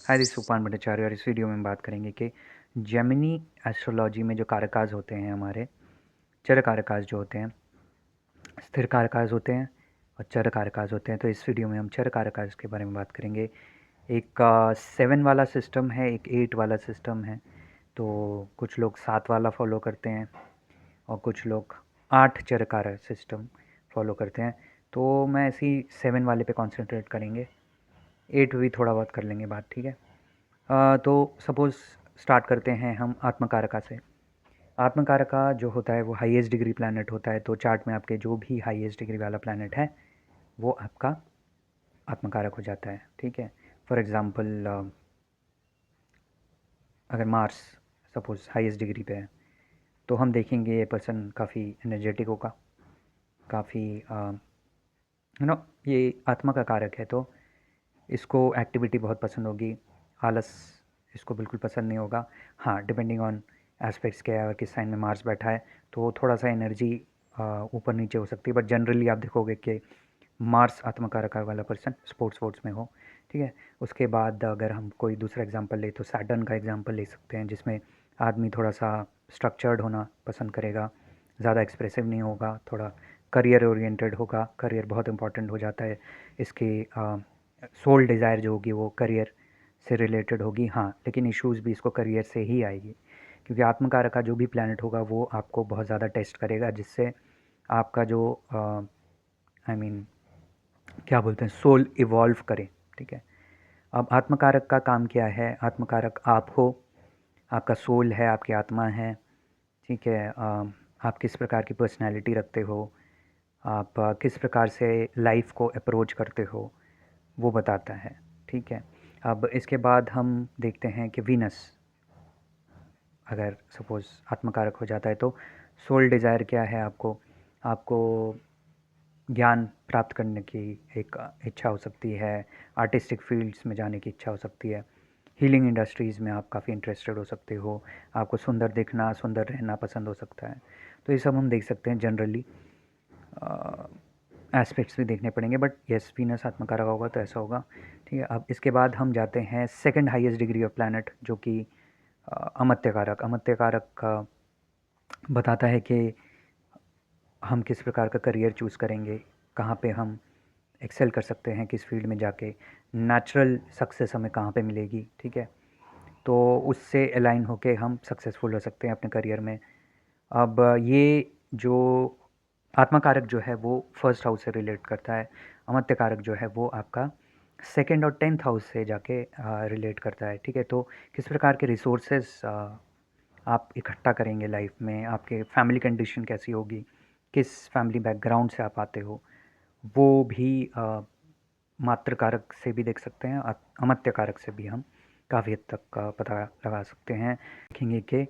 Hi this सुपान भट्टाचार्य और इस video में हम बात करेंगे कि जेमिनी एस्ट्रोलॉजी में जो कारकाज होते हैं हमारे चर कारकाज जो होते हैं स्थिर कारकाज होते हैं और चर कारकाज होते हैं। तो इस वीडियो में हम चर कारकाज के बारे में बात करेंगे। एक 7 वाला सिस्टम है, एक 8 वाला सिस्टम है। तो कुछ लोग 7 वाला फॉलो करते हैं और कुछ लोग 8 चर कारक सिस्टम फॉलो करते हैं। तो मैं इसी 7 वाले पे कॉन्सेंट्रेट करेंगे, 8 भी थोड़ा बहुत कर लेंगे बात, ठीक है। तो सपोज़ स्टार्ट करते हैं हम आत्मकारका से। आत्मकारका जो होता है वो हाईएस्ट डिग्री प्लैनेट होता है। तो चार्ट में आपके जो भी हाईएस्ट डिग्री वाला प्लैनेट है वो आपका आत्मकारक हो जाता है, ठीक है। फॉर एग्ज़ाम्पल अगर मार्स सपोज़ हाईएस्ट डिग्री पे है तो हम देखेंगे ये पर्सन काफ़ी एनर्जेटिक होगा, काफ़ी यू नो ये आत्मा का कारक है। तो इसको एक्टिविटी बहुत पसंद होगी, आलस इसको बिल्कुल पसंद नहीं होगा। हाँ, डिपेंडिंग ऑन एस्पेक्ट्स क्या है और किस साइन में मार्स बैठा है तो थोड़ा सा एनर्जी ऊपर नीचे हो सकती है, बट जनरली आप देखोगे कि मार्स आत्मकारक वाला पर्सन स्पोर्ट्स वोर्ट्स में हो, ठीक है। उसके बाद अगर हम कोई दूसरा एग्जांपल ले तो सैटर्न का एग्जांपल ले सकते हैं, जिसमें आदमी थोड़ा सा स्ट्रक्चर्ड होना पसंद करेगा, ज़्यादा एक्सप्रेसिव नहीं होगा, थोड़ा करियर ओरिएंटेड होगा। करियर बहुत इंपॉर्टेंट हो जाता है इसके। सोल डिज़ायर जो होगी वो करियर से रिलेटेड होगी, हाँ, लेकिन इश्यूज़ भी इसको करियर से ही आएगी, क्योंकि आत्मकारक का जो भी प्लैनेट होगा वो आपको बहुत ज़्यादा टेस्ट करेगा, जिससे आपका जो आई मीन क्या बोलते हैं सोल इवॉल्व करे, ठीक है। अब आत्मकारक का काम क्या है? आत्मकारक आप हो, आपका सोल है, आपकी आत्मा है, ठीक है। आप किस प्रकार की पर्सनैलिटी रखते हो, आप किस प्रकार से लाइफ को अप्रोच करते हो, वो बताता है, ठीक है। अब इसके बाद हम देखते हैं कि वीनस अगर सपोज़ आत्मकारक हो जाता है तो सोल डिज़ायर क्या है आपको? आपको ज्ञान प्राप्त करने की एक इच्छा हो सकती है, आर्टिस्टिक फील्ड्स में जाने की इच्छा हो सकती है, हीलिंग इंडस्ट्रीज़ में आप काफ़ी इंटरेस्टेड हो सकते हो, आपको सुंदर दिखना, सुंदर रहना पसंद हो सकता है। तो ये सब हम देख सकते हैं जनरली। एस्पेक्ट्स भी देखने पड़ेंगे, बट यस वीनस आत्मकारक होगा तो ऐसा होगा, ठीक है। अब इसके बाद हम जाते हैं second highest degree of planet जो कि अमर्त्यकारक। अमर्त्यकारक का बताता है कि हम किस प्रकार का करियर चूज़ करेंगे, कहाँ पे हम एक्सेल कर सकते हैं, किस फील्ड में जाके नेचुरल सक्सेस हमें कहाँ पे मिलेगी, ठीक है। तो उससे अलाइन होके हम सक्सेसफुल हो सकते हैं अपने करियर में। अब ये जो आत्मकारक जो है वो फर्स्ट हाउस से रिलेट करता है, अमर्त्य कारक जो है वो आपका सेकंड और 10th हाउस से जाके रिलेट करता है, ठीक है। तो किस प्रकार के रिसोर्सेज आप इकट्ठा करेंगे लाइफ में, आपके फैमिली कंडीशन कैसी होगी, किस फैमिली बैकग्राउंड से आप आते हो, वो भी मात्र कारक से भी देख सकते हैं, अमर्त्य कारक से भी हम काफ़ी हद तक का पता लगा सकते हैं। देखेंगे कि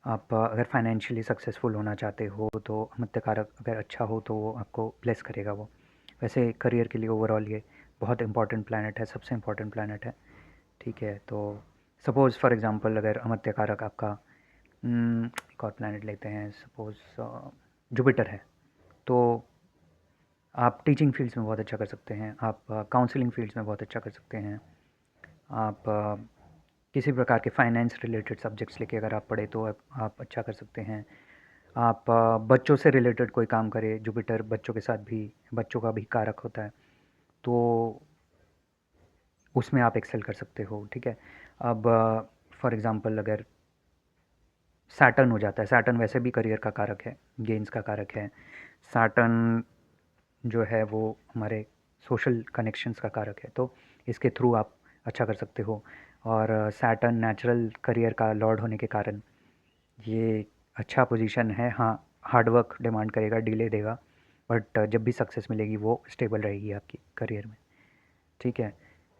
आप अगर फाइनेंशियली सक्सेसफुल होना चाहते हो तो अमर्त्य कारक अगर अच्छा हो तो वो आपको ब्लेस करेगा वो। वैसे करियर के लिए ओवरऑल ये बहुत इंपॉर्टेंट प्लैनेट है, सबसे इम्पॉर्टेंट प्लैनेट है, ठीक है। तो सपोज़ फॉर एग्ज़ाम्पल अगर अमर्त्य कारक आपका एक और प्लैनेट लेते हैं, सपोज़ जुपिटर है, तो आप टीचिंग फील्ड्स में बहुत अच्छा कर सकते हैं, आप काउंसलिंग फील्ड्स में बहुत अच्छा कर सकते हैं, आप किसी प्रकार के फाइनेंस रिलेटेड सब्जेक्ट्स लेके अगर आप पढ़े तो आप अच्छा कर सकते हैं। आप बच्चों से रिलेटेड कोई काम करें, जुपिटर बच्चों के साथ भी, बच्चों का भी कारक होता है, तो उसमें आप एक्सेल कर सकते हो, ठीक है। अब फॉर एग्ज़ाम्पल अगर सैटर्न हो जाता है, सैटर्न वैसे भी करियर का कारक है, गेन्स का कारक है। सैटर्न जो है वो हमारे सोशल कनेक्शंस का कारक है, तो इसके थ्रू आप अच्छा कर सकते हो। और सैटर्न नेचुरल करियर का लॉर्ड होने के कारण ये अच्छा पोजीशन है। हाँ, हार्ड वर्क डिमांड करेगा, डिले देगा, बट जब भी सक्सेस मिलेगी वो स्टेबल रहेगी आपकी करियर में, ठीक है।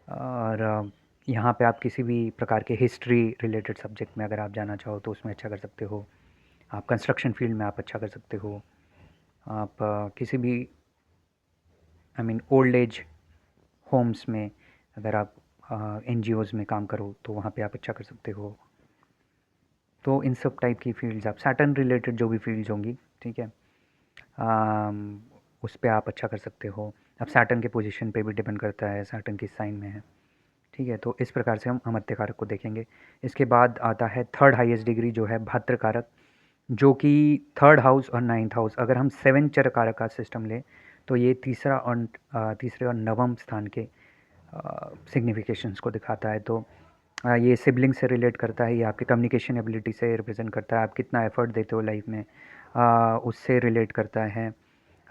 और यहाँ पे आप किसी भी प्रकार के हिस्ट्री रिलेटेड सब्जेक्ट में अगर आप जाना चाहो तो उसमें अच्छा कर सकते हो। आप कंस्ट्रक्शन फील्ड में आप अच्छा कर सकते हो। आप किसी भी I mean old age homes में अगर आप एनजीओज़ में काम करो तो वहाँ पे आप अच्छा कर सकते हो। तो इन सब टाइप की फील्ड्स आप सैटर्न रिलेटेड जो भी फील्ड्स होंगी, ठीक है, उस पे आप अच्छा कर सकते हो। अब सैटर्न के पोजीशन पे भी डिपेंड करता है सैटर्न किस साइन में है, ठीक है, तो इस प्रकार से हम अमत्य कारक को देखेंगे। इसके बाद आता है थर्ड हाईएस्ट डिग्री जो है भात्र कारक, जो कि थर्ड हाउस और नाइन्थ हाउस, अगर हम 7 चर कारक का सिस्टम लें तो ये तीसरे और नवम स्थान के सिग्निफिकेशंस को दिखाता है। तो ये सिबलिंग से रिलेट करता है, ये आपके कम्युनिकेशन एबिलिटी से रिप्रेजेंट करता है, आप कितना एफर्ट देते हो लाइफ में, उससे रिलेट करता है।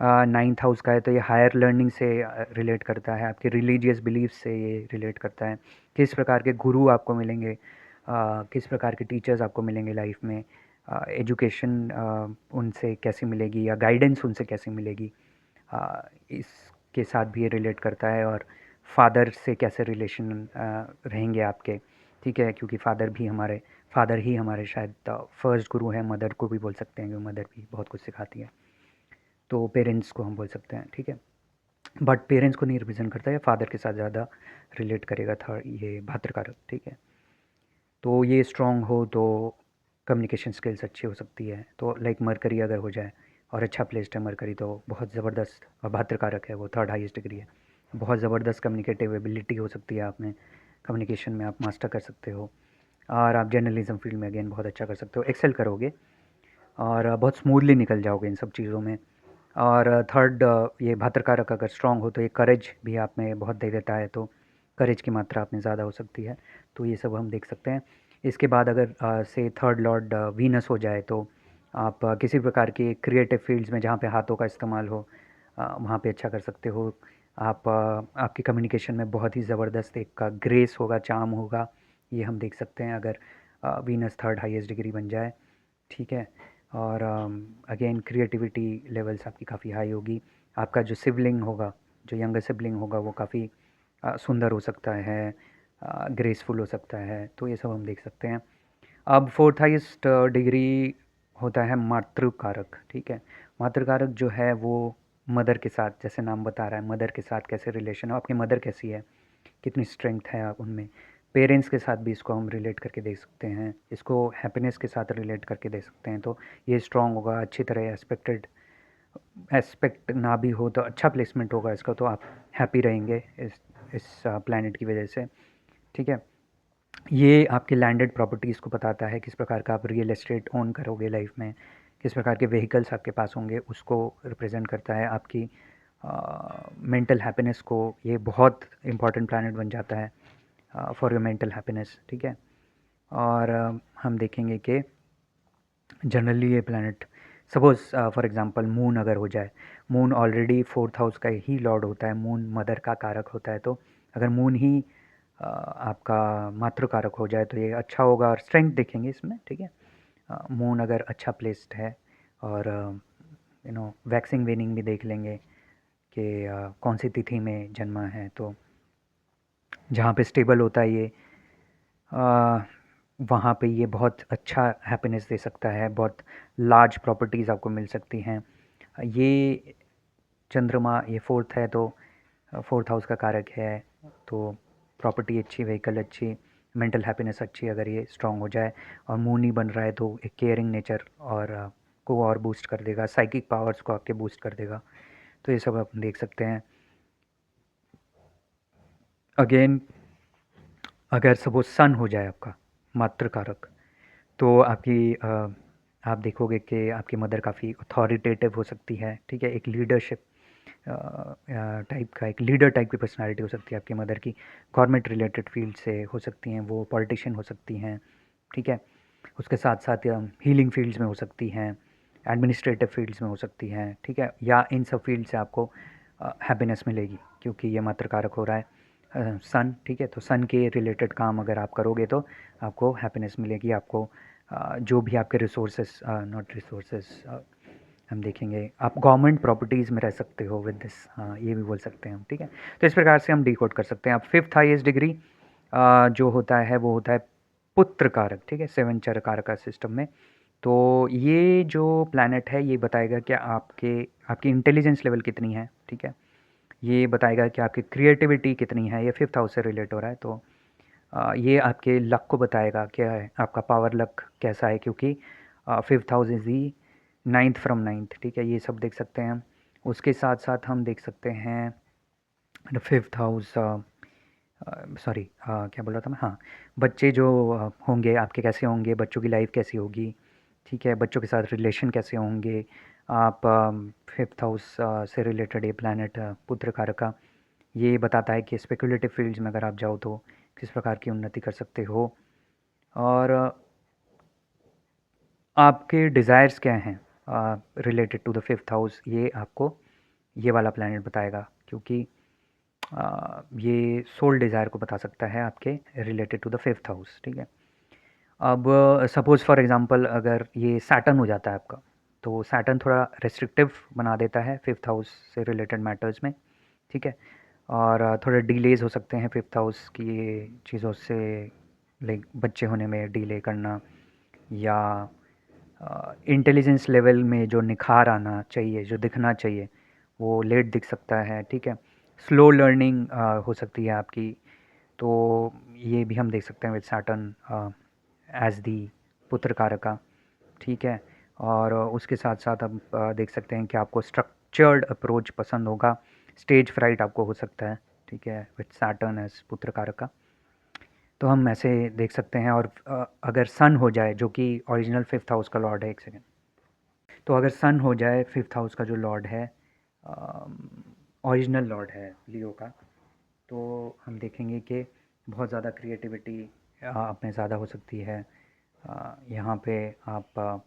नाइन्थ हाउस का है तो ये हायर लर्निंग से रिलेट करता है, आपके रिलीजियस बिलीफ से ये रिलेट करता है, किस प्रकार के गुरु आपको मिलेंगे, किस प्रकार के टीचर्स आपको मिलेंगे लाइफ में, एजुकेशन उनसे कैसी मिलेगी या गाइडेंस उनसे कैसी मिलेगी, इसके साथ भी ये रिलेट करता है। और फादर से कैसे रिलेशन रहेंगे आपके, ठीक है, क्योंकि फादर ही हमारे शायद फर्स्ट गुरु है, मदर को भी बोल सकते हैं, क्योंकि मदर भी बहुत कुछ सिखाती है, तो पेरेंट्स को हम बोल सकते हैं, ठीक है। बट पेरेंट्स को नहीं रिप्रेजेंट करता है, फादर के साथ ज़्यादा रिलेट करेगा था ये भाद्रकारक, ठीक है। तो ये स्ट्रॉन्ग हो तो कम्युनिकेशन स्किल्स अच्छी हो सकती है। तो लाइक मरकरी अगर हो जाए और अच्छा प्लेस्ड है मरकरी, तो बहुत ज़बरदस्त भाद्रकारक है, वो थर्ड हाईएस्ट डिग्री है, बहुत ज़बरदस्त कम्युनिकेटिव एबिलिटी हो सकती है आप में, कम्युनिकेशन में आप मास्टर कर सकते हो, और आप जर्नलिज्म फील्ड में अगेन बहुत अच्छा कर सकते हो, एक्सेल करोगे और बहुत स्मूथली निकल जाओगे इन सब चीज़ों में। और थर्ड ये भाद्रकारक अगर स्ट्रॉन्ग हो तो ये करेज भी आप में बहुत दे देता है, तो करेज की मात्रा आप में ज़्यादा हो सकती है, तो ये सब हम देख सकते हैं। इसके बाद अगर से थर्ड लॉर्ड वीनस हो जाए तो आप किसी प्रकार के क्रिएटिव फील्ड्स में जहाँ पे हाथों का इस्तेमाल हो वहाँ पे अच्छा कर सकते हो। आप आपकी कम्युनिकेशन में बहुत ही ज़बरदस्त एक ग्रेस होगा, चार्म होगा, ये हम देख सकते हैं अगर वीनस थर्ड हाईएस्ट डिग्री बन जाए, ठीक है। और अगेन क्रिएटिविटी लेवल्स आपकी काफ़ी हाई होगी। आपका जो सिबलिंग होगा, जो यंगर सिबलिंग होगा, वो काफ़ी सुंदर हो सकता है, ग्रेसफुल हो सकता है, तो ये सब हम देख सकते हैं। अब फोर्थ हाईएस्ट डिग्री होता है मातृकारक, ठीक है। मातृकारक जो है वो मदर के साथ, जैसे नाम बता रहा है, मदर के साथ कैसे रिलेशन हो, आपकी मदर कैसी है, कितनी स्ट्रेंथ है आप उनमें। पेरेंट्स के साथ भी इसको हम रिलेट करके देख सकते हैं, इसको हैप्पीनेस के साथ रिलेट करके देख सकते हैं, तो ये स्ट्रॉन्ग होगा, अच्छी तरह एस्पेक्ट ना भी हो तो अच्छा प्लेसमेंट होगा इसका, तो आप हैप्पी रहेंगे इस प्लैनेट की वजह से, ठीक है। ये आपके लैंडेड प्रॉपर्टीज़ को बताता है, किस प्रकार का आप रियल एस्टेट ओन करोगे लाइफ में, किस प्रकार के व्हीकल्स आपके पास होंगे, उसको रिप्रेजेंट करता है। आपकी मेंटल हैप्पीनेस को, ये बहुत इंपॉर्टेंट प्लैनेट बन जाता है फॉर योर मेंटल हैप्पीनेस, ठीक है। और हम देखेंगे कि जनरली ये planet, suppose for example moon अगर हो जाए, मून ऑलरेडी फोर्थ हाउस का ही लॉर्ड होता है, मून मदर का कारक होता है, तो अगर मून ही आपका मातृकारक हो जाए तो ये अच्छा होगा, और स्ट्रेंथ देखेंगे इसमें, ठीक है। मून अगर अच्छा प्लेस्ड है, और वैक्सिंग वेनिंग भी देख लेंगे कि कौन सी तिथि में जन्मा है, तो जहाँ पे स्टेबल होता है ये, वहाँ पे ये बहुत अच्छा हैप्पीनेस दे सकता है, बहुत लार्ज प्रॉपर्टीज़ आपको मिल सकती हैं। ये चंद्रमा ये फोर्थ है, तो फोर्थ हाउस का कारक है, तो प्रॉपर्टी अच्छी, व्हीकल अच्छी, मेंटल हैप्पीनेस अच्छी अगर ये स्ट्रांग हो जाए। और मून ही बन रहा है तो एक केयरिंग नेचर और को और बूस्ट कर देगा, साइकिक पावर्स को आपके बूस्ट कर देगा, तो ये सब आप देख सकते हैं। अगेन अगर सपोज सन हो जाए आपका मातृकारक, तो आप देखोगे कि आपकी मदर काफ़ी अथॉरिटेटिव हो सकती है, ठीक है, एक लीडरशिप टाइप का, एक लीडर टाइप की पर्सनालिटी हो सकती है आपकी मदर की, गवर्नमेंट रिलेटेड फील्ड से हो सकती हैं, वो पॉलिटिशियन हो सकती हैं, ठीक है। उसके साथ साथ हीलिंग फील्ड्स में हो सकती हैं, एडमिनिस्ट्रेटिव फील्ड्स में हो सकती हैं, ठीक है, या इन सब फील्ड से आपको हैप्पीनेस मिलेगी, क्योंकि ये मातृकारक हो रहा है सन, ठीक है। तो सन के रिलेटेड काम अगर आप करोगे तो आपको हैप्पीनेस मिलेगी, आपको जो भी आपके रिसोर्सेस, नॉट रिसोर्सेस, हम देखेंगे आप गवर्नमेंट प्रॉपर्टीज़ में रह सकते हो विद दिस, हाँ ये भी बोल सकते हैं हम, ठीक है। तो इस प्रकार से हम डिकोड कर सकते हैं। अब फिफ्थ हाईएस्ट डिग्री जो होता है वो होता है पुत्र कारक, ठीक है, 7 चर कारक का सिस्टम में। तो ये जो प्लैनेट है ये बताएगा कि आपकी इंटेलिजेंस लेवल कितनी है, ठीक है, ये बताएगा कि आपकी क्रिएटिविटी कितनी है, ये फिफ्थ हाउस से रिलेट हो रहा है, तो ये आपके लक को बताएगा क्या है, आपका पावर लक कैसा है, क्योंकि fifth house is the ninth from ninth, ठीक है, ये सब देख सकते हैं हम। उसके साथ साथ हम देख सकते हैं फिफ्थ हाउस सॉरी, क्या बोल रहा था मैं, हाँ, बच्चे जो होंगे आपके कैसे होंगे, बच्चों की लाइफ कैसी होगी, ठीक है, बच्चों के साथ रिलेशन कैसे होंगे। आप फिफ्थ हाउस से रिलेटेड ये प्लानट पुत्र कारक का ये बताता है कि स्पेकुलेटिव फील्ड्स में अगर आप जाओ तो किस प्रकार की उन्नति कर सकते हो। और आपके डिज़ायर्स क्या हैं related to the fifth house, ये आपको ये वाला प्लैनेट बताएगा, क्योंकि ये सोल डिज़ायर को बता सकता है आपके related to the fifth house, ठीक है। अब सपोज़ फॉर एग्ज़ाम्पल अगर ये सैटर्न हो जाता है आपका, तो सैटर्न थोड़ा रेस्ट्रिक्टिव बना देता है फिफ्थ हाउस से रिलेटेड मैटर्स में, ठीक है। और थोड़े डिलेज़ हो सकते हैं फिफ्थ हाउस की चीज़ों से, लाइक बच्चे होने में डिले करना, या इंटेलिजेंस लेवल में जो निखार आना चाहिए, जो दिखना चाहिए, वो लेट दिख सकता है, ठीक है। स्लो लर्निंग हो सकती है आपकी, तो ये भी हम देख सकते हैं विद सैटर्न एज दी पुत्र कारका, ठीक है। और उसके साथ साथ हम देख सकते हैं कि आपको स्ट्रक्चर्ड अप्रोच पसंद होगा, स्टेज फ्राइट आपको हो सकता है, ठीक है, विद सैटर्न एज पुत्र कारका। तो हम ऐसे देख सकते हैं। और अगर सन हो जाए जो कि ओरिजिनल फिफ्थ हाउस का लॉर्ड है, एक सेकेंड, तो अगर सन हो जाए फिफ्थ हाउस का जो लॉर्ड है, ओरिजिनल लॉर्ड है लियो का, तो हम देखेंगे कि बहुत ज़्यादा क्रिएटिविटी आप में ज़्यादा हो सकती है। यहाँ पे आप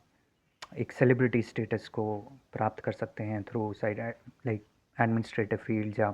एक सेलिब्रिटी स्टेटस को प्राप्त कर सकते हैं through side, like administrative field या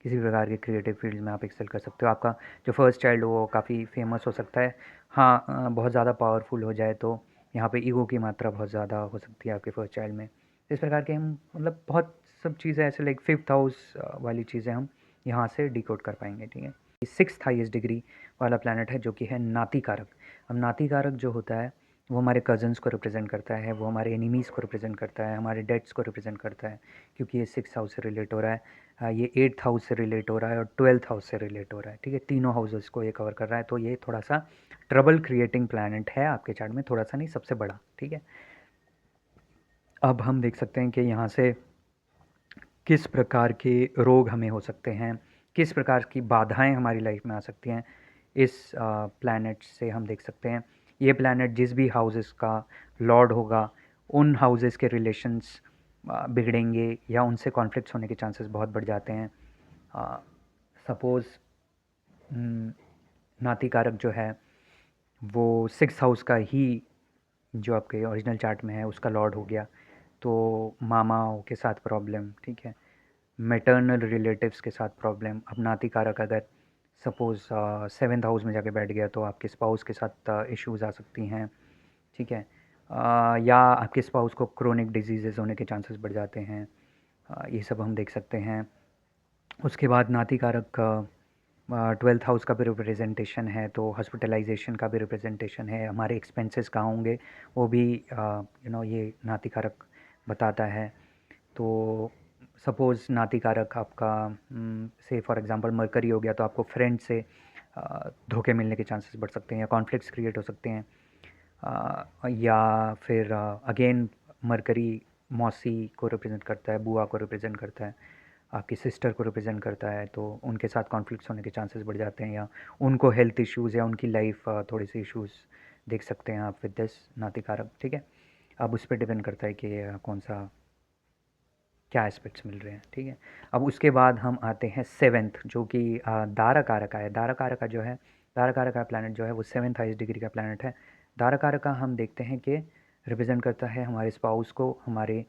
किसी भी प्रकार के क्रिएटिव फील्ड में आप एक्सेल कर सकते हो। आपका जो फर्स्ट चाइल्ड वो काफ़ी फेमस हो सकता है। हाँ, बहुत ज़्यादा पावरफुल हो जाए तो यहाँ पे ईगो की मात्रा बहुत ज़्यादा हो सकती है आपके फर्स्ट चाइल्ड में। इस प्रकार के हम मतलब बहुत सब चीज़ें ऐसे लाइक फिफ्थ हाउस वाली चीज़ें हम यहाँ से डिकोड कर पाएंगे, ठीक है। सिक्स्थ हाईएस्ट डिग्री वाला प्लैनेट है जो कि है नाती कारक। अब नाती कारक जो होता है वो हमारे कज़न्स को रिप्रेजेंट करता है, वो हमारे एनिमीज़ को रिप्रेजेंट करता है, हमारे डेट्स को रिप्रेजेंट करता है, क्योंकि ये सिक्स हाउस से रिलेट हो रहा है। ये एट्थ हाउस से रिलेट हो रहा है और ट्वेल्थ हाउस से रिलेट हो रहा है, ठीक है। तीनों हाउसेस को ये कवर कर रहा है, तो ये थोड़ा सा ट्रबल क्रिएटिंग प्लैनेट है आपके चार्ट में, थोड़ा सा नहीं, सबसे बड़ा, ठीक है। अब हम देख सकते हैं कि यहाँ से किस प्रकार के रोग हमें हो सकते हैं, किस प्रकार की बाधाएं हमारी लाइफ में आ सकती हैं, इस प्लैनेट से हम देख सकते हैं। ये प्लैनेट जिस भी हाउसेस का लॉर्ड होगा, उन हाउसेस के रिलेशंस बिगड़ेंगे या उनसे कॉन्फ्लिक्ट्स होने के चांसेस बहुत बढ़ जाते हैं। सपोज़ नाती कारक जो है वो सिक्स हाउस का ही, जो आपके ओरिजिनल चार्ट में है, उसका लॉर्ड हो गया, तो मामाओं के साथ प्रॉब्लम, ठीक है, मैटरनल रिलेटिव्स के साथ प्रॉब्लम। अब नाती कारक अगर सपोज़ सेवन्थ हाउस में जाके बैठ गया तो आपके स्पाउस के साथ इश्यूज़ आ सकती हैं, ठीक है। या आपके स्पाउस को क्रोनिक डिजीज़ होने के चांसेस बढ़ जाते हैं। ये सब हम देख सकते हैं। उसके बाद नाती कारक ट्वेल्थ हाउस का भी रिप्रेजेंटेशन है, तो हॉस्पिटलाइजेशन का भी रिप्रेजेंटेशन है, हमारे एक्सपेंसेस कहाँ होंगे वो भी ये नाती कारक बताता है। तो सपोज़ नाती कारक आपका से फॉर एग्जांपल मरकरी हो गया, तो आपको फ्रेंड से धोखे मिलने के चांसेस बढ़ सकते हैं या कॉन्फ्लिक्ट्स क्रिएट हो सकते हैं। या फिर अगेन मरकरी मौसी को रिप्रेजेंट करता है, बुआ को रिप्रेजेंट करता है, आपकी सिस्टर को रिप्रेजेंट करता है, तो उनके साथ कॉन्फ्लिक्ट्स होने के चांसेस बढ़ जाते हैं, या उनको हेल्थ इश्यूज़ या उनकी लाइफ थोड़ी सी इश्यूज़ देख सकते हैं आप विद दिस नाती कारक, ठीक है। अब उस पर डिपेंड करता है कि कौन सा क्या एस्पेक्ट्स मिल रहे हैं, ठीक है। अब उसके बाद हम आते हैं सेवेंथ, जो कि दारा कारका है। दारा कारका जो है, दारा कारका प्लैनेट जो है वो सेवेंथ हाईएस्ट डिग्री का प्लैनेट है। दारा कारका हम देखते हैं कि रिप्रेजेंट करता है हमारे स्पाउस को, हमारे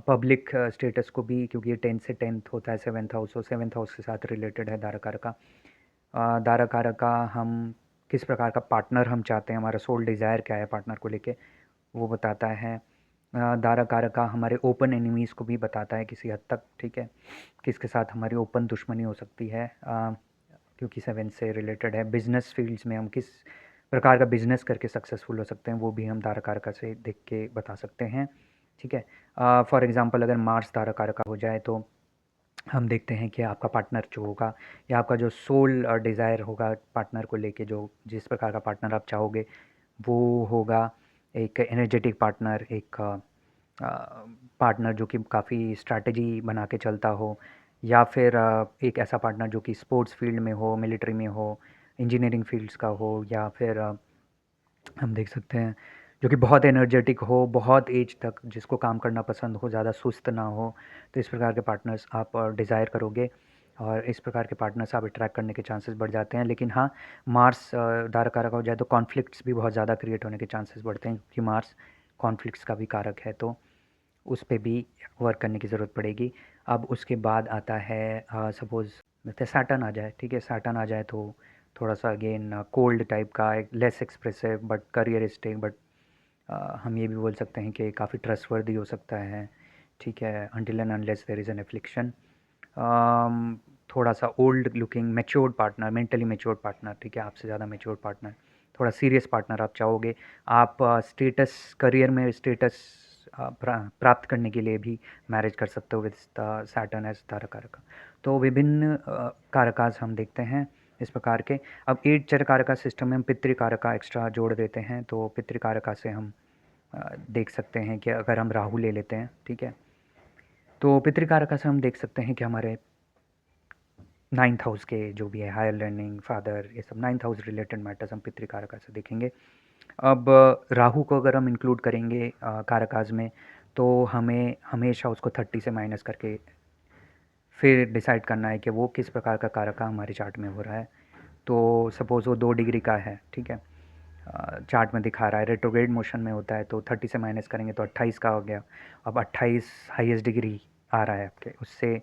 पब्लिक स्टेटस को भी, क्योंकि ये टेंथ से टेंथ होता है सेवेंथ हाउस, और सेवेंथ हाउस के साथ रिलेटेड है दारा कारका। दारा कारका हम किस प्रकार का पार्टनर हम चाहते हैं, हमारा सोल डिज़ायर क्या है पार्टनर को लेके, वो बताता है। दारा कारका हमारे ओपन एनिमीज़ को भी बताता है किसी हद तक, ठीक है, किसके साथ हमारी ओपन दुश्मनी हो सकती है, क्योंकि सेवन से रिलेटेड है। बिजनेस फील्ड्स में हम किस प्रकार का बिजनेस करके सक्सेसफुल हो सकते हैं, वो भी हम दारा कारका से देख के बता सकते हैं, ठीक है। फॉर एग्जांपल अगर मार्स दारा कारका हो जाए तो हम देखते हैं कि आपका पार्टनर जो होगा, या आपका जो सोल डिज़ायर होगा पार्टनर को लेके, जो जिस प्रकार का पार्टनर आप चाहोगे वो होगा एक एनर्जेटिक पार्टनर, एक पार्टनर जो कि काफ़ी स्ट्रैटेजी बना के चलता हो, या फिर एक ऐसा पार्टनर जो कि स्पोर्ट्स फील्ड में हो, मिलिट्री में हो, इंजीनियरिंग फील्ड्स का हो, या फिर हम देख सकते हैं जो कि बहुत एनर्जेटिक हो, बहुत एज तक जिसको काम करना पसंद हो, ज़्यादा सुस्त ना हो। तो इस प्रकार के पार्टनर्स आप डिज़ायर करोगे और इस प्रकार के पार्टनर्स आप अट्रैक्ट करने के चांसेस बढ़ जाते हैं। लेकिन हाँ, मार्स कारक हो जाए तो कॉन्फ्लिक्ट्स भी बहुत ज़्यादा क्रिएट होने के चांसेस बढ़ते हैं, क्योंकि मार्स कॉन्फ्लिक्ट्स का भी कारक है, तो उस पे भी वर्क करने की ज़रूरत पड़ेगी। अब उसके बाद आता है सपोज़ जैसे सैटर्न आ जाए, ठीक है, सैटर्न आ जाए तो थोड़ा सा अगेन कोल्ड टाइप का, एक लेस एक्सप्रेसिव बट करियरिस्टिक, बट हम ये भी बोल सकते हैं कि काफ़ी ट्रस्टवर्दी हो सकता है, ठीक है, until and unless there is an affliction. थोड़ा सा old looking matured partner, mentally matured partner, ठीक है, आपसे ज़्यादा मैच्योर्ड पार्टनर, थोड़ा सीरियस पार्टनर आप चाहोगे। आप स्टेटस करियर में स्टेटस प्राप्त करने के लिए भी मैरिज कर सकते हो विद सैटर्न एज तारा कारका। तो विभिन्न कारकास हम देखते हैं इस प्रकार के। अब 8 चर कारका सिस्टम में हम पितृकारका एक्स्ट्रा जोड़ देते हैं, तो पितृकारका से हम देख सकते हैं कि अगर हम राहु ले लेते हैं, ठीक है, तो पितृकारका से हम देख सकते हैं कि हमारे 9th हाउस के जो भी है, हायर लर्निंग, फादर, ये सब 9th हाउस रिलेटेड मैटर्स हम पितृकारका से देखेंगे। अब राहु को अगर हम इंक्लूड करेंगे कारकाज में, तो हमें हमेशा उसको 30 से माइनस करके फिर डिसाइड करना है कि वो किस प्रकार का कारका हमारे चार्ट में हो रहा है। तो सपोज़ वो 2 डिग्री का है, ठीक है, चार्ट में दिखा रहा है, रेट्रोग्रेड मोशन में होता है, तो 30 से माइनस करेंगे तो 28 का हो गया। अब 28 हाईएस्ट डिग्री आ रहा है आपके, उससे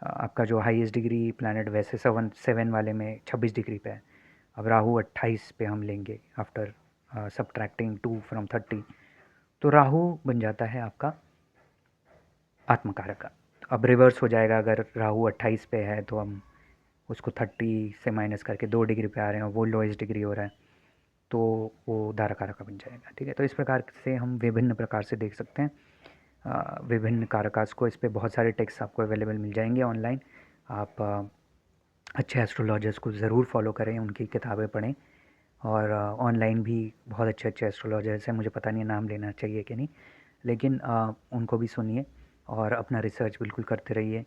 आपका जो हाईएस्ट डिग्री प्लैनेट वैसे 7 वाले में 26 डिग्री पे है। अब राहु 28 पे हम लेंगे आफ्टर सब्ट्रैक्टिंग 2 फ्रॉम 30, तो राहु बन जाता है आपका आत्मकारक का। अब रिवर्स हो जाएगा, अगर राहु 28 पे है तो हम उसको 30 से माइनस करके 2 डिग्री पे आ रहे हैं और वो लोएस्ट डिग्री हो रहा है, तो वो धारकारक बन जाएगा, ठीक है। तो इस प्रकार से हम विभिन्न प्रकार से देख सकते हैं विभिन्न कारकास को। इस पे बहुत सारे टेक्स्ट आपको अवेलेबल मिल जाएंगे ऑनलाइन। आप अच्छे एस्ट्रोलॉजर्स को ज़रूर फॉलो करें, उनकी किताबें पढ़ें, और ऑनलाइन भी बहुत अच्छे अच्छे एस्ट्रोलॉजर्स हैं, मुझे पता नहीं नाम लेना चाहिए कि नहीं, लेकिन उनको भी सुनिए और अपना रिसर्च बिल्कुल करते रहिए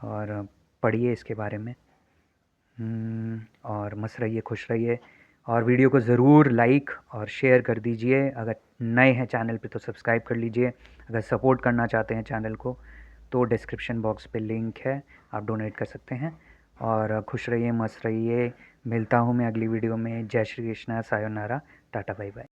और पढ़िए इसके बारे में। और मस्त रहिए, खुश रहिए, और वीडियो को ज़रूर लाइक और शेयर कर दीजिए। अगर नए हैं चैनल पे तो सब्सक्राइब कर लीजिए। अगर सपोर्ट करना चाहते हैं चैनल को तो डिस्क्रिप्शन बॉक्स पे लिंक है, आप डोनेट कर सकते हैं। और खुश रहिए, मस्त रहिए। मिलता हूँ मैं अगली वीडियो में। जय Shri Krishna, sayonara, tata, bye bye.